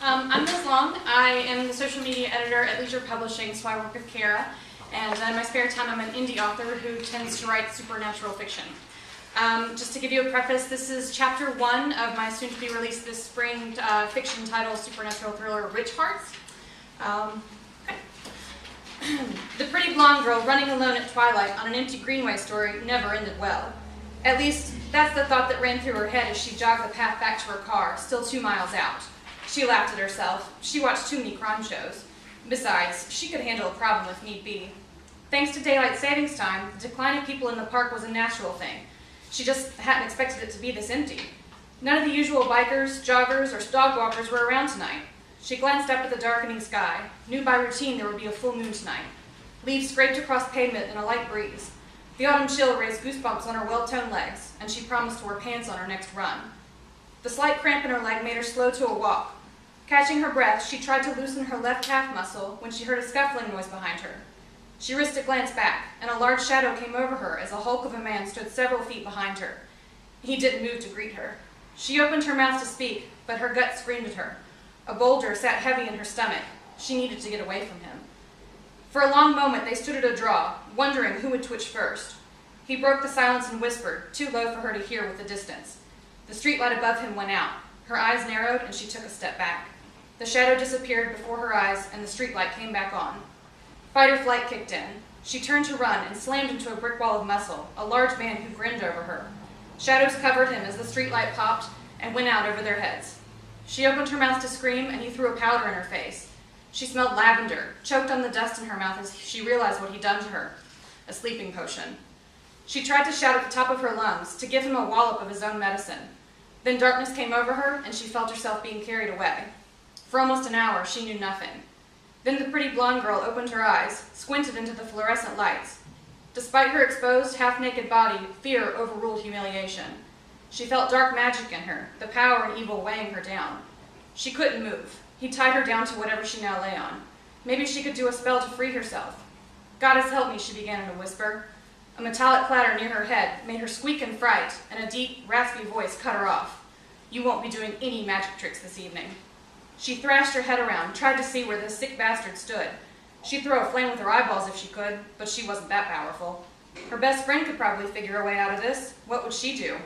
I'm Ms. Long. I am the social media editor at Leisure Publishing, so I work with Kara. And in my spare time, I'm an indie author who tends to write supernatural fiction. Just to give you a preface, this is chapter 1 of my soon-to-be-released this spring fiction titled supernatural thriller Witch Hearts. The pretty blonde girl running alone at twilight on an empty greenway story never ended well. At least, that's the thought that ran through her head as she jogged the path back to her car, still 2 miles out. She laughed at herself. She watched too many crime shows. Besides, she could handle a problem if need be. Thanks to daylight savings time, the decline of people in the park was a natural thing. She just hadn't expected it to be this empty. None of the usual bikers, joggers, or dog walkers were around tonight. She glanced up at the darkening sky, knew by routine there would be a full moon tonight. Leaves scraped across pavement in a light breeze. The autumn chill raised goosebumps on her well-toned legs, and she promised to wear pants on her next run. The slight cramp in her leg made her slow to a walk. Catching her breath, she tried to loosen her left calf muscle when she heard a scuffling noise behind her. She risked a glance back, and a large shadow came over her as a hulk of a man stood several feet behind her. He didn't move to greet her. She opened her mouth to speak, but her gut screamed at her. A boulder sat heavy in her stomach. She needed to get away from him. For a long moment, they stood at a draw, wondering who would twitch first. He broke the silence and whispered, too low for her to hear with the distance. The streetlight above him went out. Her eyes narrowed, and she took a step back. The shadow disappeared before her eyes, and the streetlight came back on. Fight or flight kicked in. She turned to run and slammed into a brick wall of muscle, a large man who grinned over her. Shadows covered him as the streetlight popped and went out over their heads. She opened her mouth to scream, and he threw a powder in her face. She smelled lavender, choked on the dust in her mouth as she realized what he'd done to her, a sleeping potion. She tried to shout at the top of her lungs to give him a wallop of his own medicine. Then darkness came over her, and she felt herself being carried away. For almost an hour, she knew nothing. Then the pretty blonde girl opened her eyes, squinted into the fluorescent lights. Despite her exposed, half-naked body, fear overruled humiliation. She felt dark magic in her, the power and evil weighing her down. She couldn't move. He tied her down to whatever she now lay on. Maybe she could do a spell to free herself. "God has helped me," she began in a whisper. A metallic clatter near her head made her squeak in fright, and a deep, raspy voice cut her off. "You won't be doing any magic tricks this evening." She thrashed her head around, tried to see where the sick bastard stood. She'd throw a flame with her eyeballs if she could, but she wasn't that powerful. Her best friend could probably figure a way out of this. What would she do?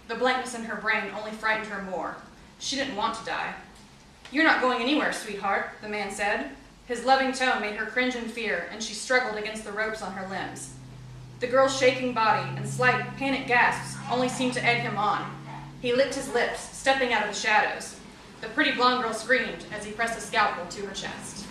The blankness in her brain only frightened her more. She didn't want to die. "You're not going anywhere, sweetheart," the man said. His loving tone made her cringe in fear, and she struggled against the ropes on her limbs. The girl's shaking body and slight, panic gasps only seemed to egg him on. He licked his lips, stepping out of the shadows. The pretty blonde girl screamed as he pressed a scalpel to her chest.